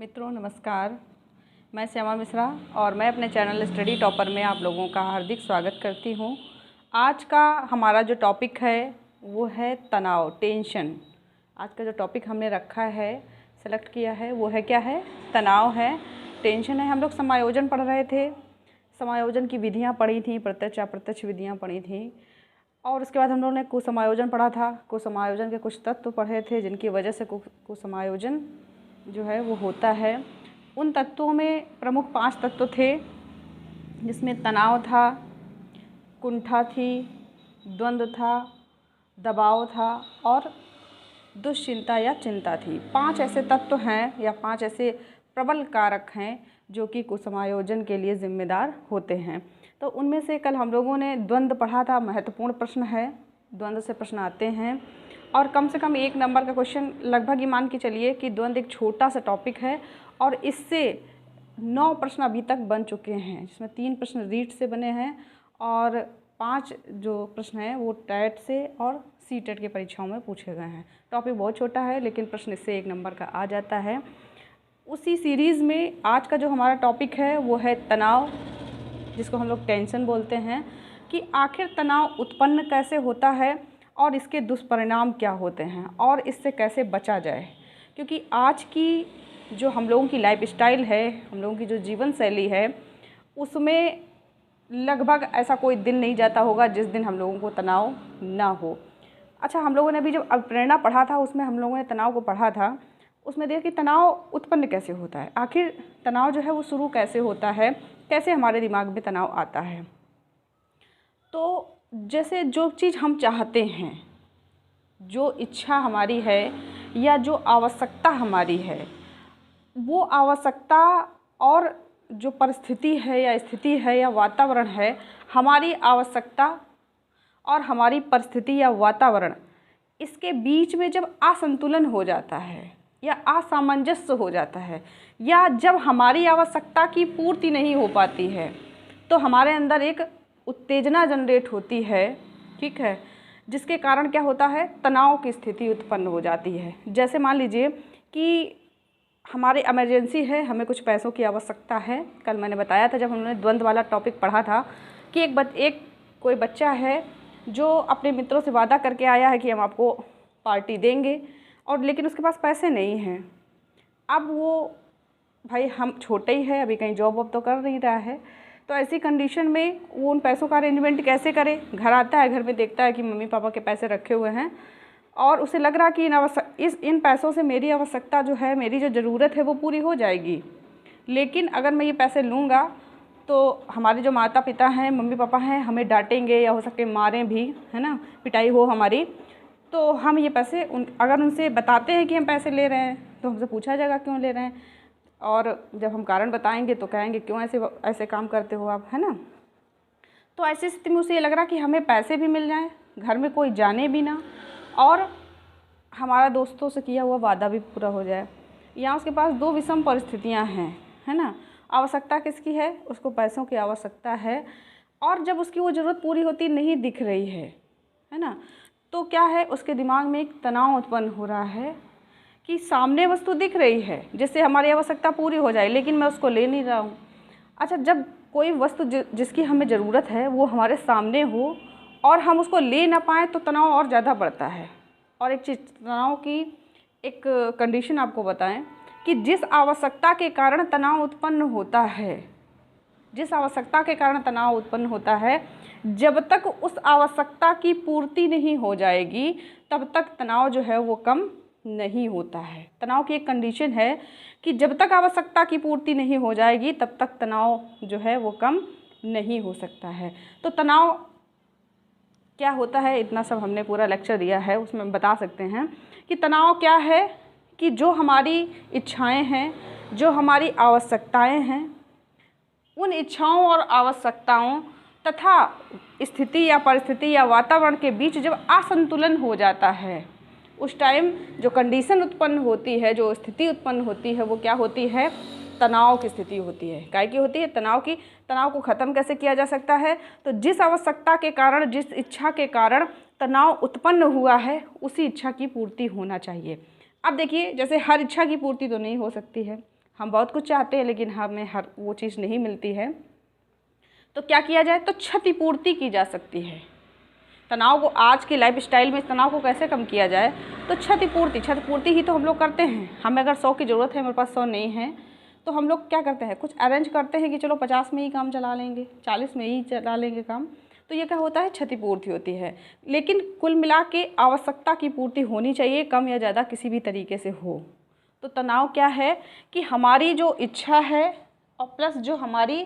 मित्रों नमस्कार, मैं श्यामा मिश्रा और मैं अपने चैनल स्टडी टॉपर में आप लोगों का हार्दिक स्वागत करती हूँ। आज का हमारा जो टॉपिक है वो है तनाव, टेंशन। आज का जो टॉपिक हमने रखा है, सेलेक्ट किया है, वो है क्या है? तनाव है, टेंशन है। हम लोग समायोजन पढ़ रहे थे, समायोजन की विधियाँ पढ़ी थी, प्रत्यक्ष अप्रत्यक्ष विधियाँ पढ़ी थी और उसके बाद हम लोगों ने कुसमायोजन पढ़ा था। कुसमायोजन के कुछ तत्व पढ़े थे जिनकी वजह से कुसमायोजन जो है वो होता है। उन तत्वों में प्रमुख 5 तत्व थे जिसमें तनाव था, कुंठा थी, द्वंद्व था, दबाव था और दुश्चिंता या चिंता थी। 5 ऐसे तत्व हैं या 5 ऐसे प्रबल कारक हैं जो कि कुसमायोजन के लिए जिम्मेदार होते हैं। तो उनमें से कल हम लोगों ने द्वंद्व पढ़ा था। महत्वपूर्ण प्रश्न है, द्वंद्व से प्रश्न आते हैं और कम से कम 1 नंबर का क्वेश्चन लगभग ही मान के चलिए कि द्वंद्व एक छोटा सा टॉपिक है और इससे 9 प्रश्न अभी तक बन चुके हैं, जिसमें 3 प्रश्न रीट से बने हैं और 5 जो प्रश्न हैं वो टैट से और सीटेट की परीक्षाओं में पूछे गए हैं। टॉपिक बहुत छोटा है लेकिन प्रश्न इससे 1 नंबर का आ जाता है। उसी सीरीज़ में आज का जो हमारा टॉपिक है वो है तनाव, जिसको हम लोग टेंशन बोलते हैं, कि आखिर तनाव उत्पन्न कैसे होता है और इसके दुष्परिणाम क्या होते हैं और इससे कैसे बचा जाए। क्योंकि आज की जो हम लोगों की लाइफस्टाइल है, हम लोगों की जो जीवन शैली है, उसमें लगभग ऐसा कोई दिन नहीं जाता होगा जिस दिन हम लोगों को तनाव ना हो। अच्छा, हम लोगों ने अभी जब प्रेरणा पढ़ा था उसमें हम लोगों ने तनाव को पढ़ा था। उसमें देखिए कि तनाव उत्पन्न कैसे होता है, आखिर तनाव जो है वो शुरू कैसे होता है, कैसे हमारे दिमाग में तनाव आता है। तो जैसे जो चीज़ हम चाहते हैं, जो इच्छा हमारी है या जो आवश्यकता हमारी है, वो आवश्यकता और जो परिस्थिति है या स्थिति है या वातावरण है, हमारी आवश्यकता और हमारी परिस्थिति या वातावरण, इसके बीच में जब असंतुलन हो जाता है या असामंजस्य हो जाता है या जब हमारी आवश्यकता की पूर्ति नहीं हो पाती है, तो हमारे अंदर एक उत्तेजना जनरेट होती है, ठीक है, जिसके कारण क्या होता है, तनाव की स्थिति उत्पन्न हो जाती है। जैसे मान लीजिए कि हमारे इमरजेंसी है, हमें कुछ पैसों की आवश्यकता है। कल मैंने बताया था जब हमने द्वंद्व वाला टॉपिक पढ़ा था कि कोई बच्चा है जो अपने मित्रों से वादा करके आया है कि हम आपको पार्टी देंगे, और लेकिन उसके पास पैसे नहीं हैं। अब वो भाई हम छोटे ही है, अभी कहीं जॉब वॉब तो कर नहीं रहा है, तो ऐसी कंडीशन में वो उन पैसों का अरेंजमेंट कैसे करे। घर आता है, घर में देखता है कि मम्मी पापा के पैसे रखे हुए हैं और उसे लग रहा कि इन पैसों से मेरी आवश्यकता जो है, मेरी जो ज़रूरत है वो पूरी हो जाएगी। लेकिन अगर मैं ये पैसे लूँगा तो हमारे जो माता पिता हैं, मम्मी पापा हैं, हमें डांटेंगे या हो सके मारें भी, है ना, पिटाई हो हमारी। तो हम ये पैसे अगर उनसे बताते हैं कि हम पैसे ले रहे हैं तो हमसे पूछा जाएगा क्यों ले रहे हैं, और जब हम कारण बताएंगे तो कहेंगे क्यों ऐसे काम करते हो आप, है ना। तो ऐसी स्थिति में उसे ये लग रहा कि हमें पैसे भी मिल जाएं, घर में कोई जाने भी ना, और हमारा दोस्तों से किया हुआ वादा भी पूरा हो जाए। यहाँ उसके पास 2 विषम परिस्थितियाँ हैं, है ना। आवश्यकता किसकी है? उसको पैसों की आवश्यकता है, और जब उसकी वो ज़रूरत पूरी होती नहीं दिख रही है ना, तो क्या है, उसके दिमाग में एक तनाव उत्पन्न हो रहा है कि सामने वस्तु दिख रही है जिससे हमारी आवश्यकता पूरी हो जाए, लेकिन मैं उसको ले नहीं रहा हूँ। अच्छा, जब कोई वस्तु जिसकी हमें ज़रूरत है वो हमारे सामने हो और हम उसको ले ना पाएँ तो तनाव और ज़्यादा बढ़ता है। और एक चीज़, तनाव की एक कंडीशन आपको बताएं कि जिस आवश्यकता के कारण तनाव उत्पन्न होता है, जिस आवश्यकता के कारण तनाव उत्पन्न होता है, जब तक उस आवश्यकता की पूर्ति नहीं हो जाएगी तब तक तनाव जो है वो कम नहीं होता है। तनाव की एक कंडीशन है कि जब तक आवश्यकता की पूर्ति नहीं हो जाएगी तब तक तनाव जो है वो कम नहीं हो सकता है। तो तनाव क्या होता है, इतना सब हमने पूरा लेक्चर दिया है, उसमें बता सकते हैं कि तनाव क्या है, कि जो हमारी इच्छाएं हैं, जो हमारी आवश्यकताएं हैं, उन इच्छाओं और आवश्यकताओं तथा स्थिति या परिस्थिति या वातावरण के बीच जब असंतुलन हो जाता है, उस टाइम जो कंडीशन उत्पन्न होती है, जो स्थिति उत्पन्न होती है, वो क्या होती है, तनाव की स्थिति होती है। काय की होती है? तनाव की। तनाव को ख़त्म कैसे किया जा सकता है? तो जिस आवश्यकता के कारण, जिस इच्छा के कारण तनाव उत्पन्न हुआ है, उसी इच्छा की पूर्ति होना चाहिए। अब देखिए, जैसे हर इच्छा की पूर्ति तो नहीं हो सकती है, हम बहुत कुछ चाहते हैं लेकिन हमें हर वो चीज़ नहीं मिलती है। तो क्या किया जाए? तो क्षतिपूर्ति की जा सकती है। तनाव को, आज की लाइफस्टाइल में तनाव को कैसे कम किया जाए? तो क्षतिपूर्ति ही तो हम लोग करते हैं। हमें अगर 100 की ज़रूरत है, मेरे पास 100 नहीं है, तो हम लोग क्या करते हैं? कुछ अरेंज करते हैं कि चलो 50 में ही काम चला लेंगे, 40 में ही चला लेंगे काम। तो ये क्या होता है? क्षतिपूर्ति होती है। लेकिन कुल मिला के आवश्यकता की पूर्ति होनी चाहिए, कम या ज़्यादा किसी भी तरीके से हो। तो तनाव क्या है कि हमारी जो इच्छा है और प्लस जो हमारी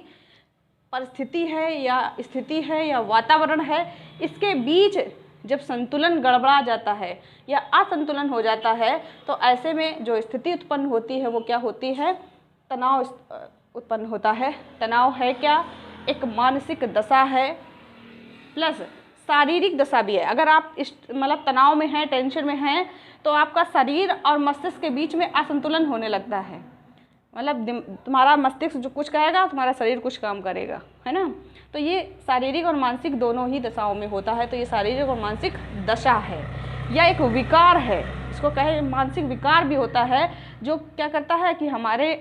परिस्थिति है या स्थिति है या वातावरण है, इसके बीच जब संतुलन गड़बड़ा जाता है या असंतुलन हो जाता है, तो ऐसे में जो स्थिति उत्पन्न होती है वो क्या होती है? तनाव उत्पन्न होता है। तनाव है क्या? एक मानसिक दशा है प्लस शारीरिक दशा भी है। अगर आप इस मतलब तनाव में हैं, टेंशन में हैं, तो आपका शरीर और मस्तिष्क के बीच में असंतुलन होने लगता है। मतलब तुम्हारा मस्तिष्क जो कुछ कहेगा, तुम्हारा शरीर कुछ काम करेगा, है ना। तो ये शारीरिक और मानसिक दोनों ही दशाओं में होता है। तो ये शारीरिक और मानसिक दशा है या एक विकार है, इसको कहे मानसिक विकार भी होता है, जो क्या करता है कि हमारे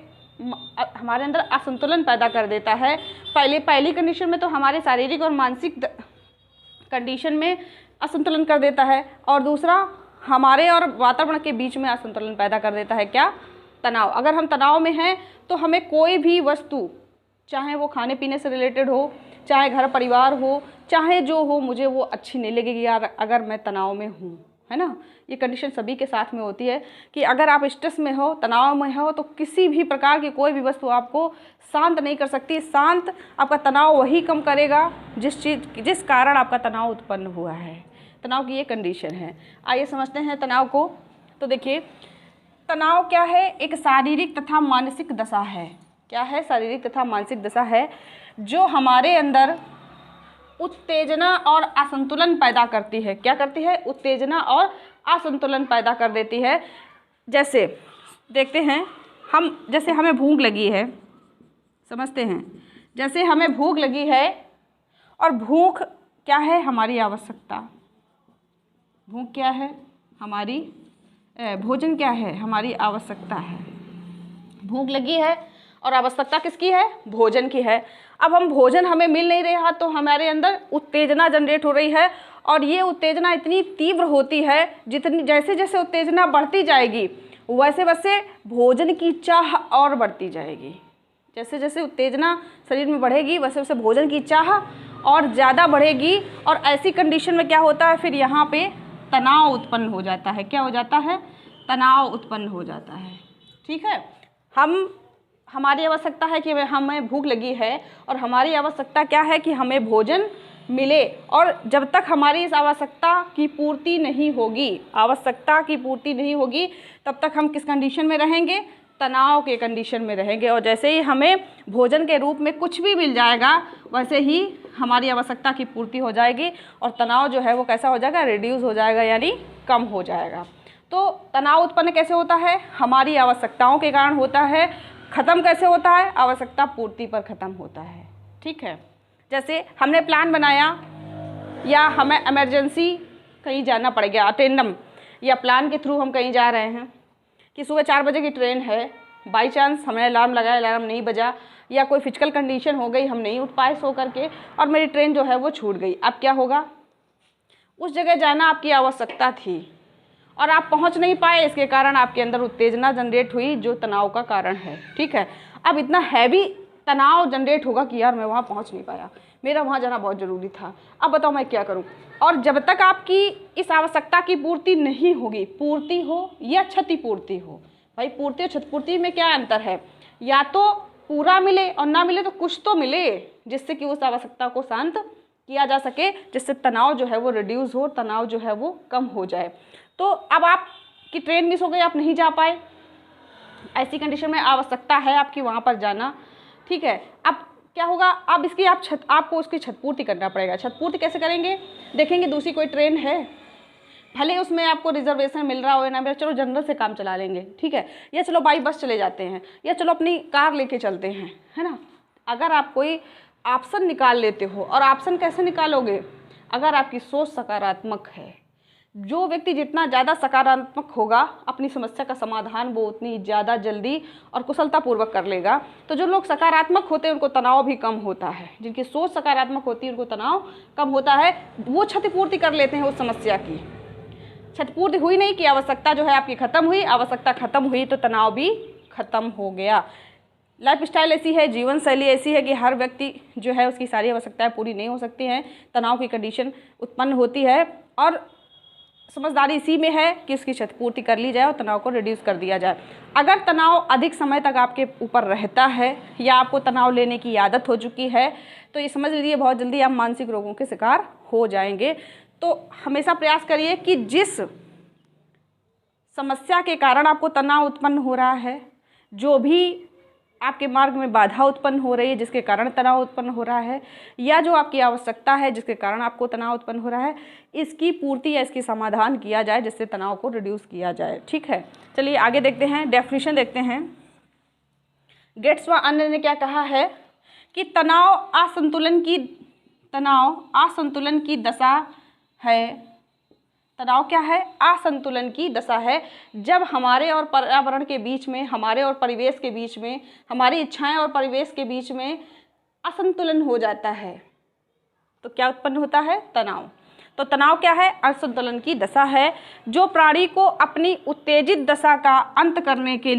अंदर असंतुलन पैदा कर देता है। पहली कंडीशन में तो हमारे शारीरिक और मानसिक कंडीशन में असंतुलन कर देता है, और दूसरा हमारे और वातावरण के बीच में असंतुलन पैदा कर देता है। क्या? तनाव। अगर हम तनाव में हैं तो हमें कोई भी वस्तु, चाहे वो खाने पीने से रिलेटेड हो, चाहे घर परिवार हो, चाहे जो हो, मुझे वो अच्छी नहीं लगेगी यार अगर मैं तनाव में हूँ, है ना। ये कंडीशन सभी के साथ में होती है कि अगर आप स्ट्रेस में हो, तनाव में हो, तो किसी भी प्रकार की कोई भी वस्तु आपको शांत नहीं कर सकती। शांत आपका तनाव वही कम करेगा जिस कारण आपका तनाव उत्पन्न हुआ है। तनाव की ये कंडीशन है। आइए समझते हैं तनाव को। तो देखिए, तनाव क्या है? एक शारीरिक तथा मानसिक दशा है। क्या है? शारीरिक तथा मानसिक दशा है जो हमारे अंदर उत्तेजना और असंतुलन पैदा करती है। क्या करती है? उत्तेजना और असंतुलन पैदा कर देती है। जैसे देखते हैं हम, जैसे हमें भूख लगी है, समझते हैं, जैसे हमें भूख लगी है, और भूख क्या है? हमारी आवश्यकता। भूख क्या है? हमारी भोजन क्या है? हमारी आवश्यकता है। भूख लगी है और आवश्यकता किसकी है? भोजन की है। अब हम भोजन हमें मिल नहीं रहा, तो हमारे अंदर उत्तेजना जनरेट हो रही है, और ये उत्तेजना इतनी तीव्र होती है, जितनी जैसे जैसे उत्तेजना बढ़ती जाएगी वैसे वैसे भोजन की चाह और बढ़ती जाएगी। जैसे जैसे उत्तेजना शरीर में बढ़ेगी वैसे वैसे भोजन की चाह और ज़्यादा बढ़ेगी, और ऐसी कंडीशन में क्या होता है? फिर यहाँ पे तनाव उत्पन्न हो जाता है। क्या हो जाता है? तनाव उत्पन्न हो जाता है। ठीक है। हमारी आवश्यकता है कि हमें भूख लगी है, और हमारी आवश्यकता क्या है? कि हमें भोजन मिले, और जब तक हमारी इस आवश्यकता की पूर्ति नहीं होगी, तब तक हम किस कंडीशन में रहेंगे? तनाव के कंडीशन में रहेंगे। और जैसे ही हमें भोजन के रूप में कुछ भी मिल जाएगा, वैसे ही हमारी आवश्यकता की पूर्ति हो जाएगी, और तनाव जो है वो कैसा हो जाएगा? रिड्यूस हो जाएगा, यानी कम हो जाएगा। तो तनाव उत्पन्न कैसे होता है? हमारी आवश्यकताओं के कारण होता है। ख़त्म कैसे होता है? आवश्यकता पूर्ति पर ख़त्म होता है। ठीक है। जैसे हमने प्लान बनाया, या हमें इमरजेंसी कहीं जाना पड़ गया, अटेंडम, या प्लान के थ्रू हम कहीं जा रहे हैं कि सुबह 4 बजे की ट्रेन है, बाई चांस हमने अलार्म लगाया, अलार्म नहीं बजा, या कोई फिजिकल कंडीशन हो गई, हम नहीं उठ पाए सो करके, और मेरी ट्रेन जो है वो छूट गई। अब क्या होगा? उस जगह जाना आपकी आवश्यकता थी और आप पहुंच नहीं पाए, इसके कारण आपके अंदर उत्तेजना जनरेट हुई, जो तनाव का कारण है। ठीक है। अब इतना हैवी तनाव जनरेट होगा कि यार मैं वहाँ पहुँच नहीं पाया, मेरा वहाँ जाना बहुत ज़रूरी था, अब बताओ मैं क्या करूँ। और जब तक आपकी इस आवश्यकता की पूर्ति नहीं होगी, पूर्ति हो या क्षतिपूर्ति हो, भाई पूर्ति और क्षतिपूर्ति में क्या अंतर है? या तो पूरा मिले और ना मिले तो कुछ तो मिले, जिससे कि उस आवश्यकता को शांत किया जा सके, जिससे तनाव जो है वो रिड्यूस हो, तनाव जो है वो कम हो जाए। तो अब आपकी ट्रेन मिस हो गई, आप नहीं जा पाए, ऐसी कंडीशन में आवश्यकता है आपकी वहाँ पर जाना। ठीक है। अब क्या होगा? अब इसकी आपको उसकी क्षतिपूर्ति करना पड़ेगा। क्षतिपूर्ति कैसे करेंगे? देखेंगे दूसरी कोई ट्रेन है, भले उसमें आपको रिजर्वेशन मिल रहा हो या ना, चलो जनरल से काम चला लेंगे, ठीक है, या चलो बाई बस चले जाते हैं, या चलो अपनी कार लेके चलते हैं, है ना। अगर आप कोई ऑप्शन निकाल लेते हो, और ऑप्शन कैसे निकालोगे? अगर आपकी सोच सकारात्मक है जो व्यक्ति जितना ज़्यादा सकारात्मक होगा अपनी समस्या का समाधान वो उतनी ज़्यादा जल्दी और कुशलतापूर्वक कर लेगा। तो जो लोग सकारात्मक होते हैं उनको तनाव भी कम होता है, जिनकी सोच सकारात्मक होती है उनको तनाव कम होता है, वो क्षतिपूर्ति कर लेते हैं उस समस्या की। क्षतिपूर्ति हुई नहीं कि आवश्यकता जो है आपकी ख़त्म हुई, आवश्यकता ख़त्म हुई तो तनाव भी ख़त्म हो गया। लाइफ स्टाइल ऐसी है, जीवन शैली ऐसी है कि हर व्यक्ति जो है उसकी सारी आवश्यकताएं पूरी नहीं हो सकती हैं, तनाव की कंडीशन उत्पन्न होती है और समझदारी इसी में है कि उसकी क्षतिपूर्ति कर ली जाए और तनाव को रिड्यूस कर दिया जाए। अगर तनाव अधिक समय तक आपके ऊपर रहता है या आपको तनाव लेने की आदत हो चुकी है तो ये समझ लीजिए बहुत जल्दी आप मानसिक रोगों के शिकार हो जाएंगे। तो हमेशा प्रयास करिए कि जिस समस्या के कारण आपको तनाव उत्पन्न हो रहा है, जो भी आपके मार्ग में बाधा उत्पन्न हो रही है जिसके कारण तनाव उत्पन्न हो रहा है, या जो आपकी आवश्यकता है जिसके कारण आपको तनाव उत्पन्न हो रहा है, इसकी पूर्ति या इसकी समाधान किया जाए जिससे तनाव को रिड्यूस किया जाए। ठीक है, चलिए आगे देखते हैं, डेफिनेशन देखते हैं। गेट्स व अन्य ने क्या कहा है कि तनाव असंतुलन की दशा है। तनाव क्या है? असंतुलन की दशा है, जब हमारे और पर्यावरण के बीच में, हमारे और परिवेश के बीच में, हमारी इच्छाएं और परिवेश के बीच में असंतुलन हो जाता है तो क्या उत्पन्न होता है? तनाव। तो तनाव क्या है? असंतुलन की दशा है जो प्राणी को अपनी उत्तेजित दशा का अंत करने के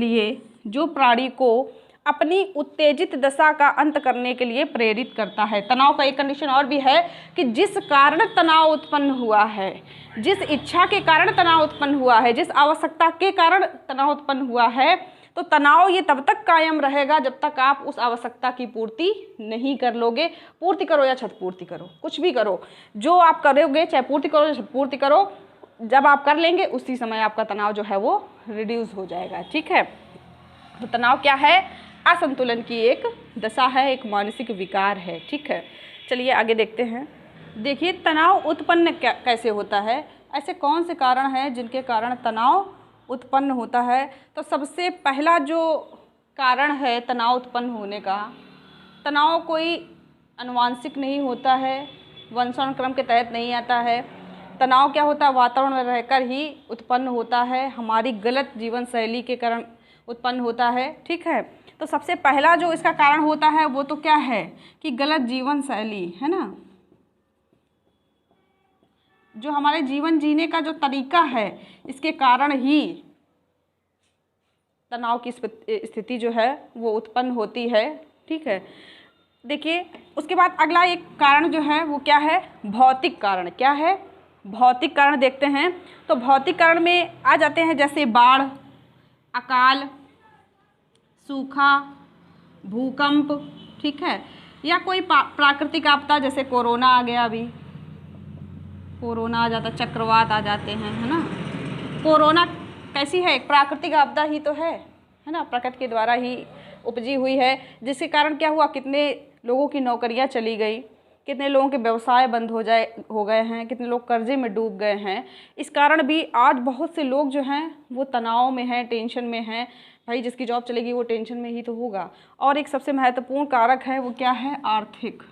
लिए, प्रेरित करता है। तनाव का एक कंडीशन और भी है कि जिस कारण तनाव उत्पन्न हुआ है, जिस इच्छा के कारण तनाव उत्पन्न हुआ है, जिस आवश्यकता के कारण तनाव उत्पन्न हुआ है, तो तनाव ये तब तक कायम रहेगा जब तक आप उस आवश्यकता की पूर्ति नहीं कर लोगे। पूर्ति करो या क्षतिपूर्ति करो, कुछ भी करो, जो आप करोगे, चाहे पूर्ति करो या क्षतिपूर्ति करो, जब आप कर लेंगे उसी समय आपका तनाव जो है वो रिड्यूस हो जाएगा। ठीक है, तो तनाव क्या है? असंतुलन की एक दशा है, एक मानसिक विकार है। ठीक है, चलिए आगे देखते हैं। देखिए तनाव उत्पन्न कैसे होता है, ऐसे कौन से कारण हैं जिनके कारण तनाव उत्पन्न होता है। तो सबसे पहला जो कारण है तनाव उत्पन्न होने का, तनाव कोई आनुवांशिक नहीं होता है, वंशानुक्रम के तहत नहीं आता है। तनाव क्या होता है? वातावरण में रहकर ही उत्पन्न होता है, हमारी गलत जीवन शैली के कारण उत्पन्न होता है। ठीक है, तो सबसे पहला जो इसका कारण होता है वो तो क्या है कि गलत जीवन शैली है ना, जो हमारे जीवन जीने का जो तरीका है इसके कारण ही तनाव की स्थिति जो है वो उत्पन्न होती है। ठीक है, देखिए उसके बाद अगला एक कारण जो है वो क्या है? भौतिक कारण। क्या है? भौतिक कारण देखते हैं। तो भौतिक कारण में आ जाते हैं जैसे बाढ़, अकाल, सूखा, भूकंप। ठीक है, या कोई प्राकृतिक आपदा जैसे कोरोना आ गया, अभी कोरोना आ जाता, चक्रवात आ जाते हैं, है ना। कोरोना कैसी है? एक प्राकृतिक आपदा ही तो है ना, प्रकृति के द्वारा ही उपजी हुई है, जिसके कारण क्या हुआ? कितने लोगों की नौकरियां चली गई, कितने लोगों के व्यवसाय बंद हो गए हैं, कितने लोग कर्जे में डूब गए हैं। इस कारण भी आज बहुत से लोग जो हैं वो तनाव में हैं, टेंशन में हैं। भाई जिसकी जॉब चलेगी वो टेंशन में ही तो होगा। और एक सबसे महत्वपूर्ण कारक है वो क्या है? आर्थिक।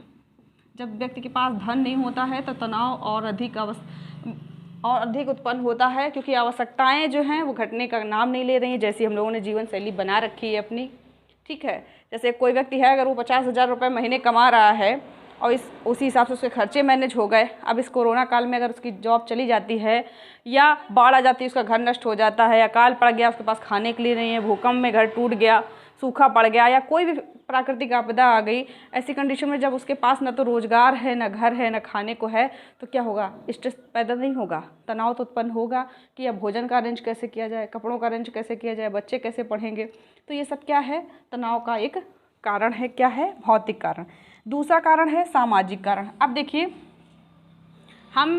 जब व्यक्ति के पास धन नहीं होता है तो तनाव और अधिक उत्पन्न होता है, क्योंकि आवश्यकताएं जो हैं वो घटने का नाम नहीं ले रही हैं, जैसी हम लोगों ने जीवन शैली बना रखी है अपनी। ठीक है, जैसे कोई व्यक्ति है अगर वो 50,000 रुपये महीने कमा रहा है और उसी हिसाब से उसके खर्चे मैनेज हो गए। अब इस कोरोना काल में अगर उसकी जॉब चली जाती है या बाढ़ आ जाती है, उसका घर नष्ट हो जाता है, अकाल पड़ गया, उसके पास खाने के लिए नहीं है, भूकंप में घर टूट गया, सूखा पड़ गया, या कोई भी प्राकृतिक आपदा आ गई, ऐसी कंडीशन में जब उसके पास न तो रोजगार है, न घर है, न खाने को है, तो क्या होगा? स्ट्रेस पैदा नहीं होगा, तनाव तो उत्पन्न होगा कि अब भोजन का अरेंज कैसे किया जाए, कपड़ों का अरेंज कैसे किया जाए, बच्चे कैसे पढ़ेंगे। तो ये सब क्या है? तनाव का एक कारण है। क्या है? भौतिक कारण। दूसरा कारण है सामाजिक कारण। अब देखिए हम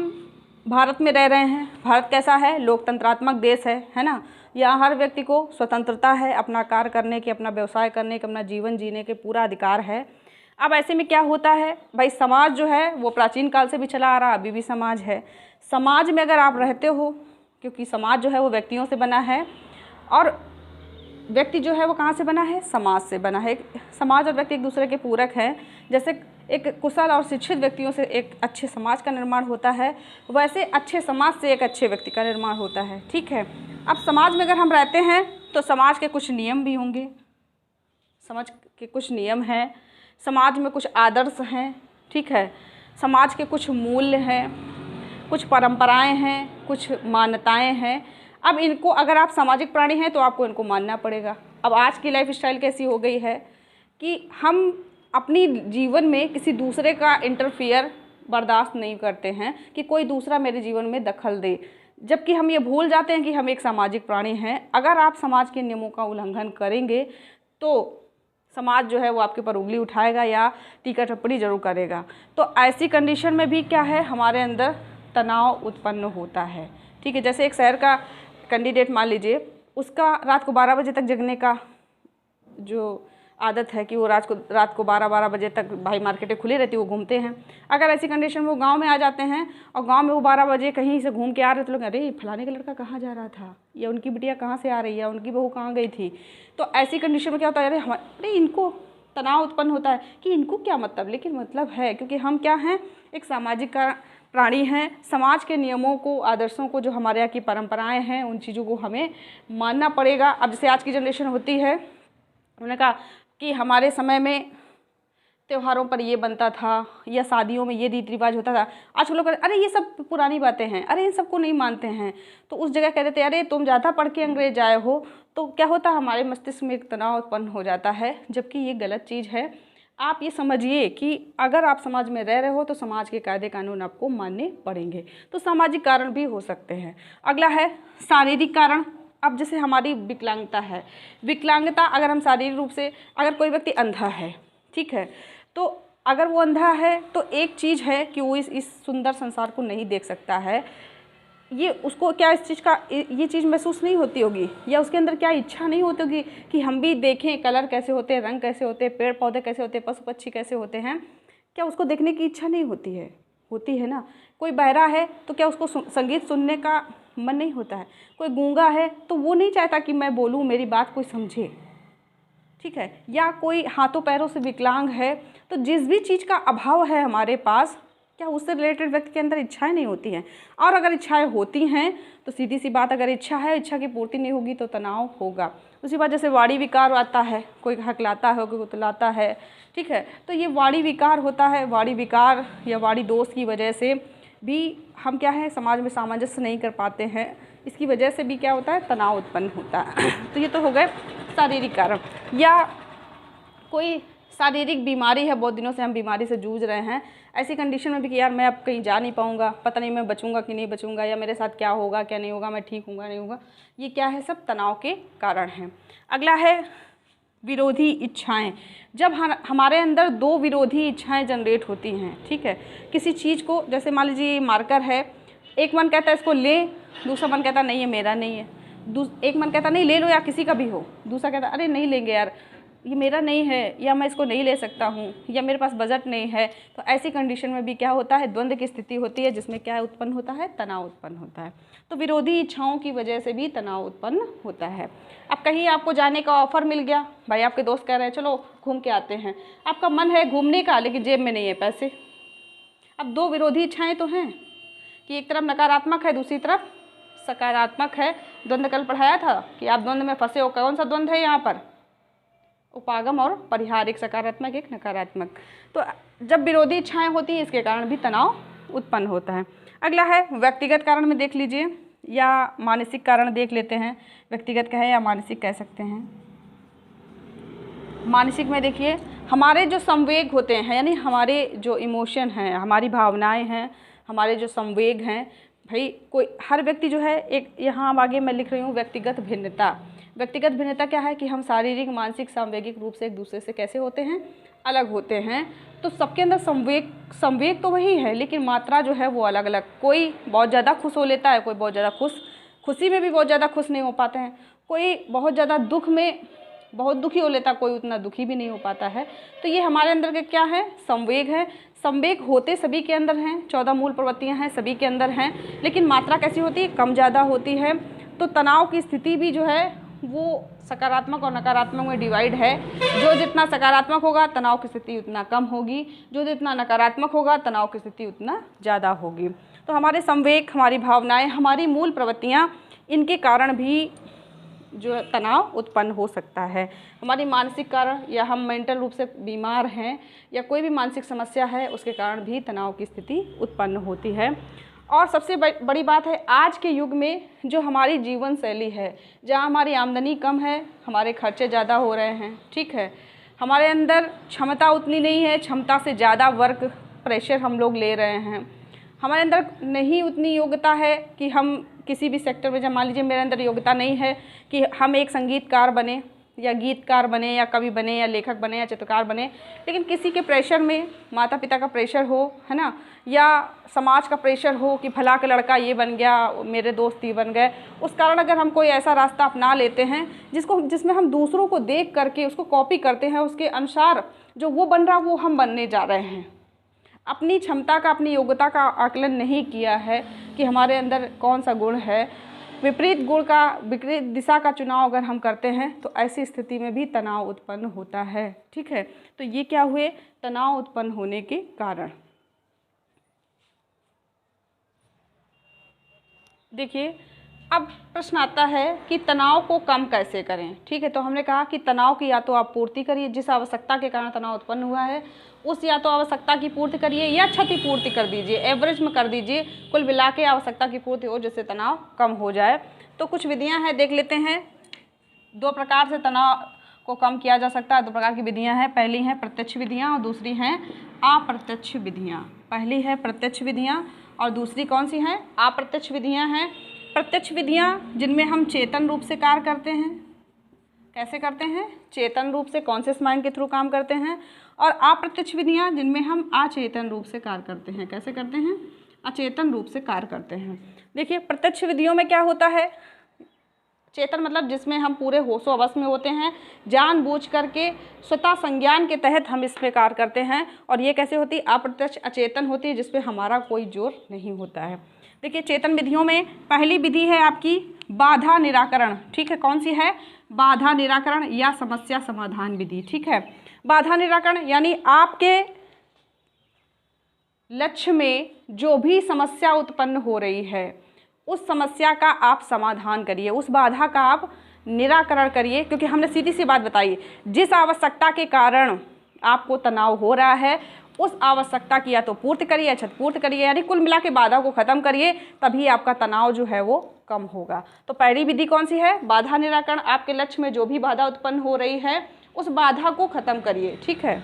भारत में रह रहे हैं, भारत कैसा है? लोकतंत्रात्मक देश है ना। यहाँ हर व्यक्ति को स्वतंत्रता है, अपना कार्य करने की, अपना व्यवसाय करने की, अपना जीवन जीने के पूरा अधिकार है। अब ऐसे में क्या होता है भाई, समाज जो है वो प्राचीन काल से भी चला आ रहा, अभी भी समाज है। समाज में अगर आप रहते हो, क्योंकि समाज जो है वो व्यक्तियों से बना है और व्यक्ति जो है वो कहाँ से बना है? समाज से बना है। समाज और व्यक्ति एक दूसरे के पूरक हैं। जैसे एक कुशल और शिक्षित व्यक्तियों से एक अच्छे समाज का निर्माण होता है, वैसे अच्छे समाज से एक अच्छे व्यक्ति का निर्माण होता है। ठीक है, अब समाज में अगर हम रहते हैं तो समाज के कुछ नियम भी होंगे, समाज के कुछ नियम हैं, समाज में कुछ आदर्श हैं। ठीक है, समाज के कुछ मूल्य हैं, कुछ परंपराएं हैं, कुछ मान्यताएं हैं। अब इनको, अगर आप सामाजिक प्राणी हैं तो आपको इनको मानना पड़ेगा। अब आज की लाइफ स्टाइल कैसी हो गई है कि हम अपनी जीवन में किसी दूसरे का इंटरफियर बर्दाश्त नहीं करते हैं कि कोई दूसरा मेरे जीवन में दखल दे, जबकि हम ये भूल जाते हैं कि हम एक सामाजिक प्राणी हैं। अगर आप समाज के नियमों का उल्लंघन करेंगे तो समाज जो है वो आपके ऊपर उंगली उठाएगा या टीका टिप्पणी जरूर करेगा। तो ऐसी कंडीशन में भी क्या है, हमारे अंदर तनाव उत्पन्न होता है। ठीक है, जैसे एक शहर का कैंडिडेट मान लीजिए, उसका रात को 12 बजे तक जगने का जो आदत है कि वो रात को 12 बजे तक भाई मार्केटें खुली रहती है, वो घूमते हैं। अगर ऐसी कंडीशन में वो गांव में आ जाते हैं और गांव में वो 12 बजे कहीं से घूम के आ रहे, तो लोग अरे फलाने का लड़का कहाँ जा रहा था, या उनकी बिटिया कहाँ से आ रही है, उनकी बहू कहाँ गई थी। तो ऐसी कंडीशन में क्या होता है, अरे इनको तनाव उत्पन्न होता है कि इनको क्या मतलब, लेकिन मतलब है क्योंकि हम क्या हैं, एक सामाजिक प्राणी हैं। समाज के नियमों को, आदर्शों को, जो हमारे यहाँ की परंपराएं हैं, उन चीज़ों को हमें मानना पड़ेगा। अब जैसे आज की जनरेशन होती है, उन्होंने कहा कि हमारे समय में त्योहारों पर ये बनता था या शादियों में ये रीति रिवाज होता था। आज लोग अरे ये सब पुरानी बातें हैं, अरे इन सबको नहीं मानते हैं। तो उस जगह कह देते अरे तुम ज़्यादा पढ़ के अंग्रेज आए हो। तो क्या होता है, हमारे मस्तिष्क में एक तनाव उत्पन्न हो जाता है, जबकि ये गलत चीज़ है। आप ये समझिए कि अगर आप समाज में रह रहे हो तो समाज के कायदे कानून आपको मानने पड़ेंगे। तो सामाजिक कारण भी हो सकते हैं। अगला है शारीरिक कारण। अब जैसे हमारी विकलांगता है, विकलांगता अगर हम शारीरिक रूप से, अगर कोई व्यक्ति अंधा है, ठीक है, तो अगर वो अंधा है तो एक चीज़ है कि वो इस सुंदर संसार को नहीं देख सकता है। ये उसको क्या इस चीज़ का ये चीज़ महसूस नहीं होती होगी, या उसके अंदर क्या इच्छा नहीं होती होगी कि हम भी देखें कलर कैसे होते हैं, रंग कैसे होते हैं, पेड़ पौधे कैसे होते हैं, पशु पक्षी कैसे होते हैं। क्या उसको देखने की इच्छा नहीं होती है? होती है ना। कोई बहरा है तो क्या उसको संगीत सुनने का मन नहीं होता है? कोई गूंगा है तो वो नहीं चाहता कि मैं बोलूँ, मेरी बात कोई समझे। ठीक है, या कोई हाथों पैरों से विकलांग है, तो जिस भी चीज़ का अभाव है हमारे पास, क्या उससे रिलेटेड व्यक्ति के अंदर इच्छाएं नहीं होती हैं? और अगर इच्छाएं होती हैं तो सीधी सी बात, अगर इच्छा है, इच्छा की पूर्ति नहीं होगी तो तनाव होगा। उसी बात जैसे वाणी विकार आता है, कोई हकलाता है, कोई उतलाता है, ठीक है, तो ये वाणी विकार होता है। वाणी विकार या वाणी दोष की वजह से भी हम क्या है, समाज में सामंजस्य नहीं कर पाते हैं। इसकी वजह से भी क्या होता है, तनाव उत्पन्न होता है। तो ये तो हो गए शारीरिक कारण। या कोई शारीरिक बीमारी है, बहुत दिनों से हम बीमारी से जूझ रहे हैं, ऐसी कंडीशन में भी कि यार मैं अब कहीं जा नहीं पाऊँगा, पता नहीं मैं बचूंगा कि नहीं बचूंगा, या मेरे साथ क्या होगा क्या नहीं होगा, मैं ठीक हूँगा नहीं होगा, ये क्या है, सब तनाव के कारण हैं। अगला है विरोधी इच्छाएं। जब हमारे अंदर दो विरोधी इच्छाएं जनरेट होती हैं, ठीक है, किसी चीज़ को, जैसे मान लीजिए मार्कर है, एक मन कहता है इसको ले, दूसरा मन कहता नहीं ये मेरा नहीं है। एक मन कहता नहीं ले लो, या किसी का भी हो, दूसरा कहता अरे नहीं लेंगे यार, ये मेरा नहीं है, या मैं इसको नहीं ले सकता हूँ, या मेरे पास बजट नहीं है। तो ऐसी कंडीशन में भी क्या होता है, द्वंद्व की स्थिति होती है, जिसमें क्या उत्पन्न होता है, तनाव उत्पन्न होता है। तो विरोधी इच्छाओं की वजह से भी तनाव उत्पन्न होता है। अब कहीं आपको जाने का ऑफर मिल गया, भाई आपके दोस्त कह रहे हैं चलो घूम के आते हैं, आपका मन है घूमने का, लेकिन जेब में नहीं है पैसे। अब दो विरोधी इच्छाएँ तो हैं कि एक तरफ नकारात्मक है, दूसरी तरफ सकारात्मक है। द्वंद्व कल पढ़ाया था कि आप द्वंद्व में फंसे हो। कौन सा द्वंद्व है यहाँ पर, उपागम और परिहार, एक सकारात्मक एक नकारात्मक। तो जब विरोधी इच्छाएं होती हैं, इसके कारण भी तनाव उत्पन्न होता है। अगला है व्यक्तिगत कारण में देख लीजिए, या मानसिक कारण देख लेते हैं। व्यक्तिगत कहें या मानसिक कह सकते हैं। मानसिक में देखिए, हमारे जो संवेग होते हैं, यानी हमारे जो इमोशन हैं, हमारी भावनाएं हैं, हमारे जो संवेग हैं, भाई कोई हर व्यक्ति जो है, एक यहाँ आगे मैं लिख रही हूँ व्यक्तिगत भिन्नता। व्यक्तिगत भिन्नता क्या है कि हम शारीरिक, मानसिक, सामवेगिक रूप से एक दूसरे से कैसे होते हैं, अलग होते हैं। तो सबके अंदर संवेग तो वही है, लेकिन मात्रा जो है वो अलग अलग। कोई बहुत ज़्यादा खुश हो लेता है, कोई बहुत ज़्यादा खुशी में भी बहुत ज़्यादा खुश नहीं हो पाते हैं। कोई बहुत ज़्यादा दुख में बहुत दुखी हो लेता, कोई उतना दुखी भी नहीं हो पाता है। तो ये हमारे अंदर के क्या है, संवेग है। संवेग होते सभी के अंदर हैं, 14 मूल प्रवृत्तियां हैं, सभी के अंदर हैं, लेकिन मात्रा कैसी होती है, कम ज़्यादा होती है। तो तनाव की स्थिति भी जो है वो सकारात्मक और नकारात्मक में डिवाइड है। जो जितना सकारात्मक होगा तनाव की स्थिति उतना कम होगी, जो जितना नकारात्मक होगा तनाव की स्थिति उतना ज़्यादा होगी। तो हमारे संवेग, हमारी भावनाएं, हमारी मूल प्रवृत्तियाँ, इनके कारण भी जो तनाव उत्पन्न हो सकता है। हमारी मानसिक कारण या हम मेंटल रूप से बीमार हैं या कोई भी मानसिक समस्या है उसके कारण भी तनाव की स्थिति उत्पन्न होती है। और सबसे बड़ी बात है आज के युग में जो हमारी जीवन शैली है, जहाँ हमारी आमदनी कम है, हमारे खर्चे ज़्यादा हो रहे हैं, ठीक है, हमारे अंदर क्षमता उतनी नहीं है, क्षमता से ज़्यादा वर्क प्रेशर हम लोग ले रहे हैं, हमारे अंदर नहीं उतनी योग्यता है कि हम किसी भी सेक्टर में, जब मान लीजिए मेरे अंदर योग्यता नहीं है कि हम एक संगीतकार बने या गीतकार बने या कवि बने या लेखक बने या चित्रकार बने, लेकिन किसी के प्रेशर में, माता पिता का प्रेशर हो, है ना, या समाज का प्रेशर हो कि भला का लड़का ये बन गया, मेरे दोस्त ये बन गए, उस कारण अगर हम कोई ऐसा रास्ता अपना लेते हैं जिसमें हम दूसरों को देख करके उसको कॉपी करते हैं, उसके अनुसार जो वो बन रहा वो हम बनने जा रहे हैं। अपनी क्षमता का, अपनी योग्यता का आकलन नहीं किया है कि हमारे अंदर कौन सा गुण है। विपरीत गुण का, विपरीत दिशा का चुनाव अगर हम करते हैं तो ऐसी स्थिति में भी तनाव उत्पन्न होता है, ठीक है। तो ये क्या हुए, तनाव उत्पन्न होने के कारण। देखिए अब प्रश्न आता है कि तनाव को कम कैसे करें, ठीक है। तो हमने कहा कि तनाव की या तो आप पूर्ति करिए, जिस आवश्यकता के कारण तनाव उत्पन्न हुआ है उस या तो आवश्यकता की पूर्ति करिए या क्षतिपूर्ति कर दीजिए, एवरेज में कर दीजिए, कुल मिला के आवश्यकता की पूर्ति हो जिससे तनाव कम हो जाए। तो कुछ विधियां हैं, देख लेते हैं। दो प्रकार से तनाव को कम किया जा सकता है, दो प्रकार की विधियां हैं। पहली हैं प्रत्यक्ष विधियां और दूसरी हैं अप्रत्यक्ष विधियां। पहली है प्रत्यक्ष विधियां और दूसरी कौन सी हैं, अप्रत्यक्ष विधियां हैं। प्रत्यक्ष विधियां जिनमें हम चेतन रूप से कार्य करते हैं, कैसे करते हैं, चेतन रूप से, कॉन्शियस माइंड के थ्रू काम करते हैं। और अप्रत्यक्ष विधियां जिनमें हम अचेतन रूप से कार्य करते हैं, कैसे करते हैं, अचेतन रूप से कार्य करते हैं। देखिए प्रत्यक्ष विधियों में क्या होता है, चेतन मतलब जिसमें हम पूरे होशो हवस में होते हैं, जानबूझ करके स्वतः संज्ञान के तहत हम इस पे कार्य करते हैं। और ये कैसे होती है, अप्रत्यक्ष अचेतन होती है, जिसपे हमारा कोई जोर नहीं होता है। देखिए चेतन विधियों में पहली विधि है आपकी बाधा निराकरण, ठीक है। कौन सी है, बाधा निराकरण या समस्या समाधान विधि, ठीक है। बाधा निराकरण यानी आपके लक्ष्य में जो भी समस्या उत्पन्न हो रही है उस समस्या का आप समाधान करिए, उस बाधा का आप निराकरण करिए। क्योंकि हमने सीधी सी बात बताई, जिस आवश्यकता के कारण आपको तनाव हो रहा है उस आवश्यकता की या तो पूर्ति करिए या क्षतिपूर्ति करिए, यानी कुल मिला के बाधा को खत्म करिए, तभी आपका तनाव जो है वो कम होगा। तो पहली विधि कौन सी है, बाधा निराकरण। आपके लक्ष्य में जो भी बाधा उत्पन्न हो रही है उस बाधा को खत्म करिए, ठीक है।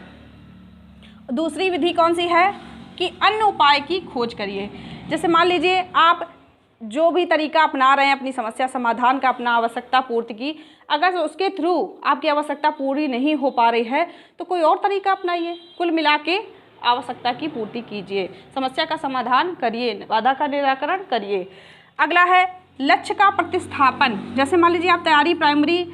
दूसरी विधि कौन सी है कि अन्य उपाय की खोज करिए। जैसे मान लीजिए आप जो भी तरीका अपना रहे हैं अपनी समस्या समाधान का, अपना आवश्यकता पूर्ति की, अगर उसके थ्रू आपकी आवश्यकता पूरी नहीं हो पा रही है तो कोई और तरीका अपनाइए, कुल मिला के आवश्यकता की पूर्ति कीजिए, समस्या का समाधान करिए, बाधा का निराकरण करिए। अगला है लक्ष्य का प्रतिस्थापन। जैसे मान लीजिए आप तैयारी प्राइमरी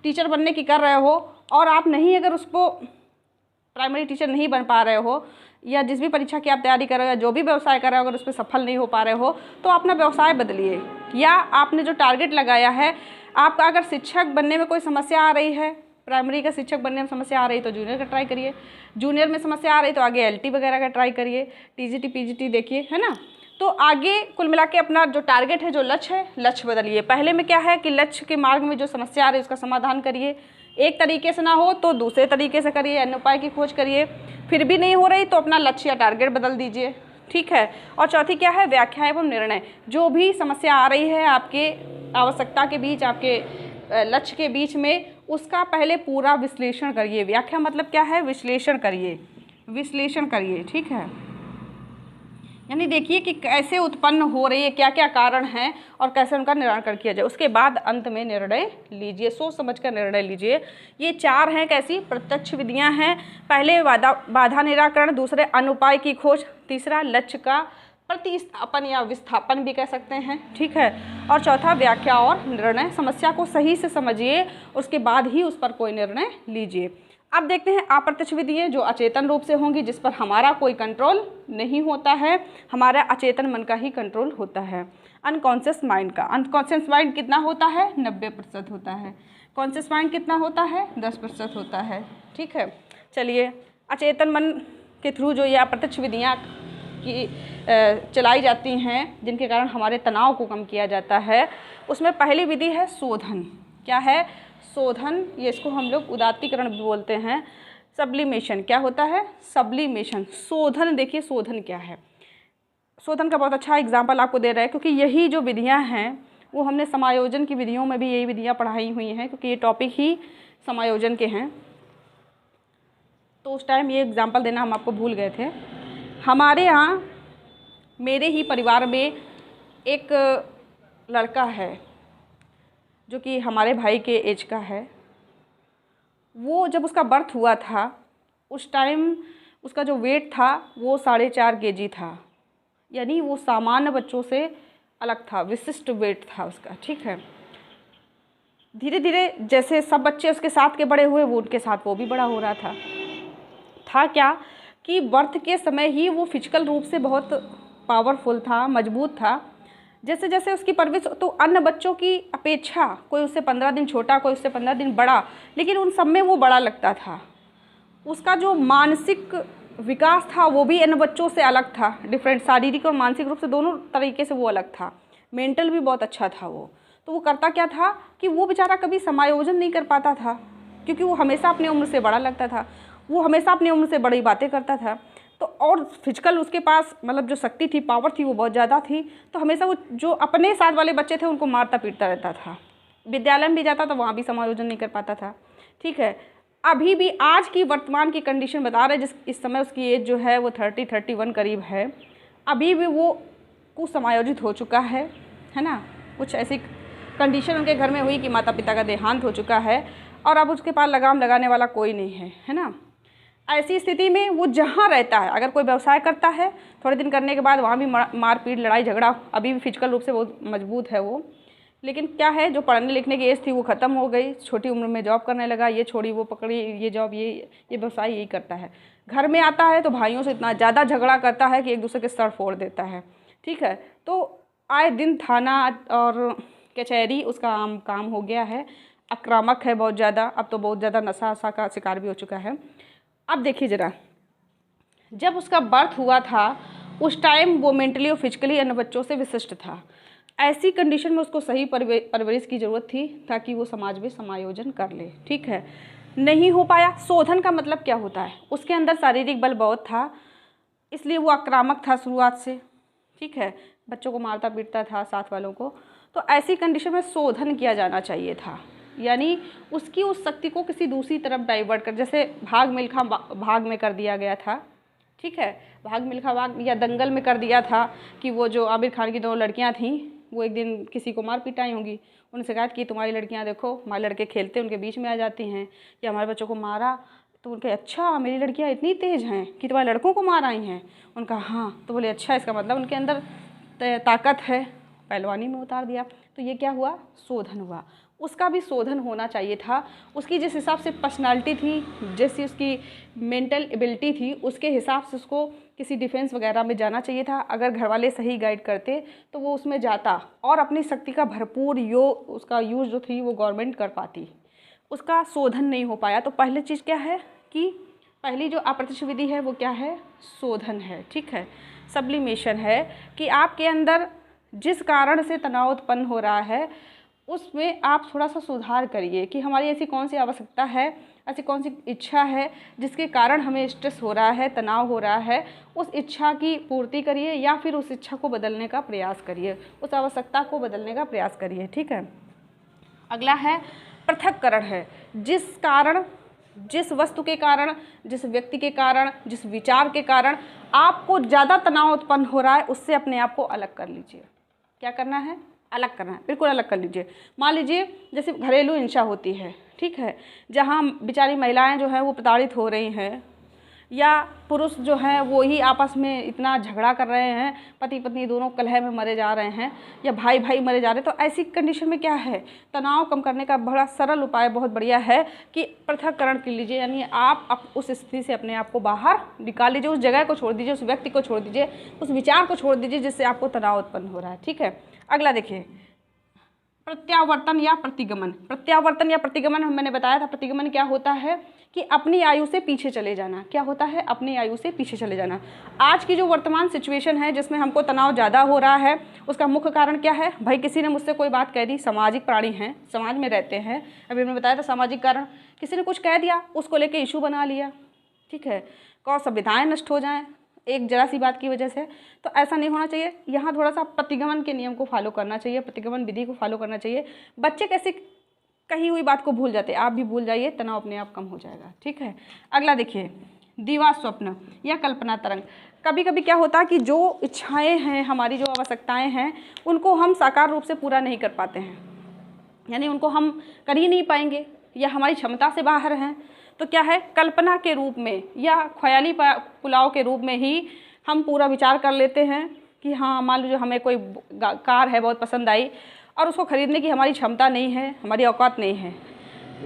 टीचर बनने की कर रहे हो और आप नहीं, अगर उसको प्राइमरी टीचर नहीं बन पा रहे हो, या जिस भी परीक्षा की आप तैयारी कर रहे हो या जो भी व्यवसाय कर रहे हो अगर उस पर सफल नहीं हो पा रहे हो तो अपना व्यवसाय बदलिए। या आपने जो टारगेट लगाया है, आपका अगर शिक्षक बनने में कोई समस्या आ रही है, प्राइमरी का शिक्षक बनने में समस्या आ रही है तो जूनियर का ट्राई करिए, जूनियर में समस्या आ रही तो आगे LT वगैरह का ट्राई करिए, TGT PGT देखिए, है ना। तो आगे कुल मिला के अपना जो टारगेट है, जो लक्ष्य है, लक्ष्य बदलिए। पहले में क्या है कि लक्ष्य के मार्ग में जो समस्या आ रही है उसका समाधान करिए, एक तरीके से ना हो तो दूसरे तरीके से करिए, अन्य उपाय की खोज करिए। फिर भी नहीं हो रही तो अपना लक्ष्य या टारगेट बदल दीजिए, ठीक है। और चौथी क्या है, व्याख्या एवं निर्णय। जो भी समस्या आ रही है आपके आवश्यकता के बीच, आपके लक्ष्य के बीच में, उसका पहले पूरा विश्लेषण करिए। व्याख्या मतलब क्या है, विश्लेषण करिए, विश्लेषण करिए, ठीक है। यानी देखिए कि कैसे उत्पन्न हो रही है, क्या क्या कारण हैं और कैसे उनका निराकरण किया जाए। उसके बाद अंत में निर्णय लीजिए, सोच समझ कर निर्णय लीजिए। ये चार हैं कैसी, प्रत्यक्ष विधियां हैं। पहले बाधा निराकरण, दूसरे अनुपाय की खोज, तीसरा लक्ष्य का प्रतिस्थापन या विस्थापन भी कह सकते हैं, ठीक है। और चौथा व्याख्या और निर्णय। समस्या को सही से समझिए, उसके बाद ही उस पर कोई निर्णय लीजिए। अब देखते हैं अप्रत्यक्ष विधियां जो अचेतन रूप से होंगी, जिस पर हमारा कोई कंट्रोल नहीं होता है, हमारा अचेतन मन का ही कंट्रोल होता है। अनकॉन्शियस माइंड का, अनकॉन्शियस माइंड कितना होता है, 90% होता है। कॉन्शियस माइंड कितना होता है? 10% होता है। ठीक है, चलिए अचेतन मन के थ्रू जो ये अप्रत्यक्ष विधियाँ की चलाई जाती हैं जिनके कारण हमारे तनाव को कम किया जाता है, उसमें पहली विधि है शोधन। क्या है? शोधन। ये इसको हम लोग उदात्तीकरण भी बोलते हैं। सब्लिमेशन। क्या होता है? सब्लिमेशन। शोधन। देखिए शोधन क्या है। शोधन का बहुत अच्छा एग्जाम्पल आपको दे रहा है, क्योंकि यही जो विधियाँ हैं वो हमने समायोजन की विधियों में भी यही विधियाँ पढ़ाई हुई हैं, क्योंकि ये टॉपिक ही समायोजन के हैं। तो उस टाइम ये एग्जाम्पल देना हम आपको भूल गए थे। हमारे यहाँ मेरे ही परिवार में एक लड़का है जो कि हमारे भाई के एज का है। वो जब उसका बर्थ हुआ था उस टाइम उसका जो वेट था वो 4.5 kg था, यानी वो सामान्य बच्चों से अलग था, विशिष्ट वेट था उसका। ठीक है, धीरे धीरे जैसे सब बच्चे उसके साथ के बड़े हुए वो उनके साथ वो भी बड़ा हो रहा था क्या कि बर्थ के समय ही वो फिजिकल रूप से बहुत पावरफुल था, मजबूत था। जैसे जैसे उसकी परवरिश तो अन्य बच्चों की अपेक्षा, कोई उससे 15 दिन छोटा, कोई उससे 15 दिन बड़ा, लेकिन उन सब में वो बड़ा लगता था। उसका जो मानसिक विकास था वो भी अन्य बच्चों से अलग था, डिफरेंट, शारीरिक और मानसिक रूप से दोनों तरीके से वो अलग था। मेंटल भी बहुत अच्छा था वो। तो वो करता क्या था कि वो बेचारा कभी समायोजन नहीं कर पाता था, क्योंकि वो हमेशा अपनी उम्र से बड़ा लगता था, वो हमेशा अपनी उम्र से बड़ी बातें करता था। तो और फिजिकल उसके पास मतलब जो शक्ति थी, पावर थी, वो बहुत ज़्यादा थी। तो हमेशा वो जो अपने साथ वाले बच्चे थे उनको मारता पीटता रहता था। विद्यालय में भी जाता तो वहाँ भी समायोजन नहीं कर पाता था। ठीक है, अभी भी आज की वर्तमान की कंडीशन बता रहे, जिस इस समय उसकी एज जो है वो 30-31 करीब है, अभी भी वो कुछ समायोजित हो चुका है ना। कुछ ऐसी कंडीशन उनके घर में हुई कि माता पिता का देहांत हो चुका है और अब उसके पास लगाम लगाने वाला कोई नहीं है ना। ऐसी स्थिति में वो जहाँ रहता है, अगर कोई व्यवसाय करता है, थोड़े दिन करने के बाद वहाँ भी मारपीट, लड़ाई झगड़ा, अभी भी फिजिकल रूप से बहुत मजबूत है वो। लेकिन क्या है, जो पढ़ने लिखने की एज थी वो ख़त्म हो गई, छोटी उम्र में जॉब करने लगा, ये छोड़ी वो पकड़ी, ये जॉब, ये व्यवसाय यही करता है। घर में आता है तो भाइयों से इतना ज़्यादा झगड़ा करता है कि एक दूसरे के सर फोड़ देता है। ठीक है, तो आए दिन थाना और कचहरी उसका आम काम हो गया है। आक्रामक है बहुत ज़्यादा, अब तो बहुत ज़्यादा नशा वशा का शिकार भी हो चुका है। अब देखिए ज़रा, जब उसका बर्थ हुआ था उस टाइम वो मेंटली और फिजिकली अन्य बच्चों से विशिष्ट था। ऐसी कंडीशन में उसको सही परवरिश की ज़रूरत थी ताकि वो समाज में समायोजन कर ले। ठीक है, नहीं हो पाया। शोधन का मतलब क्या होता है? उसके अंदर शारीरिक बल बहुत था, इसलिए वो आक्रामक था शुरुआत से। ठीक है, बच्चों को मारता पीटता था, साथ वालों को। तो ऐसी कंडीशन में शोधन किया जाना चाहिए था, यानी उसकी उस शक्ति को किसी दूसरी तरफ डाइवर्ट कर, जैसे भाग मिल्खा भाग में कर दिया गया था। ठीक है, भाग मिल्खा भाग या दंगल में कर दिया था कि वो जो आमिर खान की 2 लड़कियां थीं वो एक दिन किसी को मार पिटाई होंगी, उन्हें शिकायत की तुम्हारी लड़कियां देखो, हमारे लड़के खेलते उनके बीच में आ जाती हैं, या हमारे बच्चों को मारा। तो उनके अच्छा मेरी लड़कियां इतनी तेज़ हैं कि तुम्हारे लड़कों को मार आई हैं। उनका हाँ, तो बोले अच्छा इसका मतलब उनके अंदर ताकत है, पहलवानी में उतार दिया। तो ये क्या हुआ? शोधन हुआ। उसका भी शोधन होना चाहिए था। उसकी जिस हिसाब से पर्सनालिटी थी, जैसी उसकी मेंटल एबिलिटी थी, उसके हिसाब से उसको किसी डिफेंस वगैरह में जाना चाहिए था। अगर घर वाले सही गाइड करते तो वो उसमें जाता और अपनी शक्ति का भरपूर उसका यूज़ जो थी वो गवर्नमेंट कर पाती। उसका शोधन नहीं हो पाया। तो पहली चीज़ क्या है कि पहली जो अप्रत्यक्ष विधि है वो क्या है? शोधन है। ठीक है, सब्लिमेशन है कि आपके अंदर जिस कारण से तनाव उत्पन्न हो रहा है उसमें आप थोड़ा सा सुधार करिए कि हमारी ऐसी कौन सी आवश्यकता है, ऐसी कौन सी इच्छा है जिसके कारण हमें स्ट्रेस हो रहा है, तनाव हो रहा है। उस इच्छा की पूर्ति करिए या फिर उस इच्छा को बदलने का प्रयास करिए, उस आवश्यकता को बदलने का प्रयास करिए। ठीक है, अगला है पृथक्करण है। जिस कारण, जिस वस्तु के कारण, जिस व्यक्ति के कारण, जिस विचार के कारण आपको ज़्यादा तनाव उत्पन्न हो रहा है उससे अपने आप को अलग कर लीजिए। क्या करना है? अलग करना है, बिल्कुल अलग कर लीजिए। मान लीजिए जैसे घरेलू हिंसा होती है, ठीक है, जहाँ बेचारी महिलाएं जो हैं वो प्रताड़ित हो रही हैं, या पुरुष जो हैं वो ही आपस में इतना झगड़ा कर रहे हैं, पति पत्नी दोनों कलह में मरे जा रहे हैं, या भाई भाई मरे जा रहे हैं। तो ऐसी कंडीशन में क्या है, तनाव कम करने का बड़ा सरल उपाय बहुत बढ़िया है कि पृथक्करण कर लीजिए। यानी आप उस स्थिति से अपने आप को बाहर निकाल लीजिए, उस जगह को छोड़ दीजिए, उस व्यक्ति को छोड़ दीजिए, उस विचार को छोड़ दीजिए जिससे आपको तनाव उत्पन्न हो रहा है। ठीक है, अगला देखिए, प्रत्यावर्तन या प्रतिगमन। प्रत्यावर्तन या प्रतिगमन मैंने बताया था। प्रतिगमन क्या होता है कि अपनी आयु से पीछे चले जाना। क्या होता है? अपनी आयु से पीछे चले जाना। आज की जो वर्तमान सिचुएशन है जिसमें हमको तनाव ज़्यादा हो रहा है, उसका मुख्य कारण क्या है? भाई किसी ने मुझसे कोई बात कह दी, सामाजिक प्राणी हैं, समाज में रहते हैं, अभी मैंने बताया था सामाजिक कारण, किसी ने कुछ कह दिया, उसको लेके इशू बना लिया, ठीक है, और सभ्यताएँ नष्ट हो जाएँ एक जरा सी बात की वजह से। तो ऐसा नहीं होना चाहिए। यहाँ थोड़ा सा प्रतिगमन के नियम को फॉलो करना चाहिए, प्रतिगमन विधि को फॉलो करना चाहिए। बच्चे कैसे कही हुई बात को भूल जाते हैं, आप भी भूल जाइए, तनाव अपने आप कम हो जाएगा, ठीक है। अगला देखिए, दीवा स्वप्न या कल्पना तरंग। कभी कभी क्या होता है कि जो इच्छाएँ हैं, हमारी जो आवश्यकताएँ हैं, उनको हम साकार रूप से पूरा नहीं कर पाते हैं, यानी उनको हम कर ही नहीं पाएंगे या हमारी क्षमता से बाहर हैं। तो क्या है, कल्पना के रूप में या ख्याली पुलाव के रूप में ही हम पूरा विचार कर लेते हैं कि हाँ, मान लीजिए हमें कोई कार है बहुत पसंद आई और उसको ख़रीदने की हमारी क्षमता नहीं है, हमारी औकात नहीं है।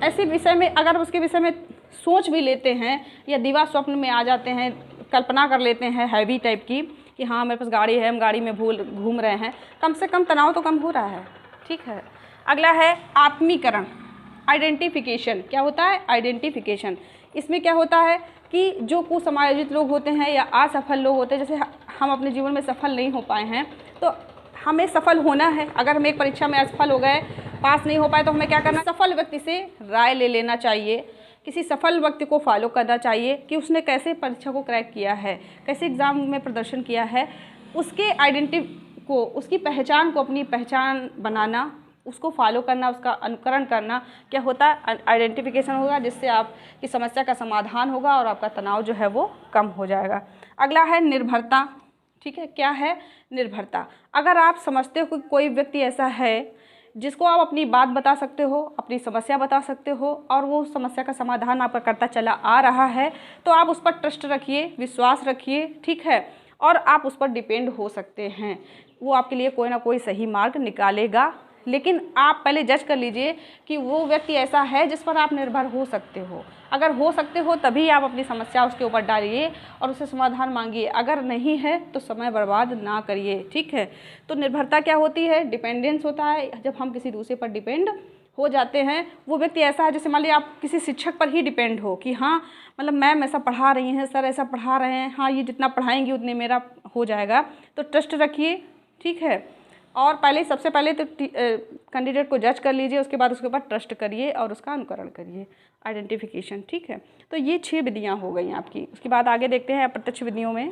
ऐसे विषय में अगर उसके विषय में सोच भी लेते हैं या दीवा स्वप्न में आ जाते हैं, कल्पना कर लेते हैं हैवी टाइप की कि हाँ मेरे पास गाड़ी है, हम गाड़ी में घूम रहे हैं, कम से कम तनाव तो कम हो रहा है, ठीक है। अगला है आत्मीकरण, आइडेंटिफिकेशन। क्या होता है? आइडेंटिफिकेशन। इसमें क्या होता है कि जो कुसमायोजित लोग होते हैं या असफल लोग होते हैं, जैसे हम अपने जीवन में सफल नहीं हो पाए हैं, तो हमें सफल होना है। अगर हम एक परीक्षा में असफल हो गए, पास नहीं हो पाए, तो हमें क्या करना है? सफल व्यक्ति से राय ले लेना चाहिए, किसी सफल व्यक्ति को फॉलो करना चाहिए कि उसने कैसे परीक्षा को क्रैक किया है, कैसे एग्ज़ाम में प्रदर्शन किया है, उसके आइडेंटिटी को, उसकी पहचान को अपनी पहचान बनाना, उसको फॉलो करना, उसका अनुकरण करना। क्या होता है? आइडेंटिफिकेशन होगा, जिससे आपकी समस्या का समाधान होगा और आपका तनाव जो है वो कम हो जाएगा। अगला है निर्भरता, ठीक है। क्या है? निर्भरता। अगर आप समझते हो कि कोई व्यक्ति ऐसा है जिसको आप अपनी बात बता सकते हो, अपनी समस्या बता सकते हो और वो समस्या का समाधान आपका करता चला आ रहा है, तो आप उस पर ट्रस्ट रखिए, विश्वास रखिए, ठीक है, और आप उस पर डिपेंड हो सकते हैं। वो आपके लिए कोई ना कोई सही मार्ग निकालेगा, लेकिन आप पहले जज कर लीजिए कि वो व्यक्ति ऐसा है जिस पर आप निर्भर हो सकते हो। अगर हो सकते हो तभी आप अपनी समस्या उसके ऊपर डालिए और उससे समाधान मांगिए। अगर नहीं है तो समय बर्बाद ना करिए, ठीक है। तो निर्भरता क्या होती है? डिपेंडेंस होता है। जब हम किसी दूसरे पर डिपेंड हो जाते हैं, वो व्यक्ति ऐसा है, जैसे मान लीजिए आप किसी शिक्षक पर ही डिपेंड हो कि हाँ मतलब मैम ऐसा पढ़ा रही हैं, सर ऐसा पढ़ा रहे हैं, हाँ ये जितना पढ़ाएंगे उतने मेरा हो जाएगा। तो ट्रस्ट रखिए, ठीक है। और पहले सबसे पहले तो कैंडिडेट को जज कर लीजिए, उसके बाद उसके ऊपर ट्रस्ट करिए और उसका अनुकरण करिए। आइडेंटिफिकेशन, ठीक है। तो ये 6 विधियाँ हो गई आपकी। उसके बाद आगे देखते हैं अप्रत्यक्ष विधियों में।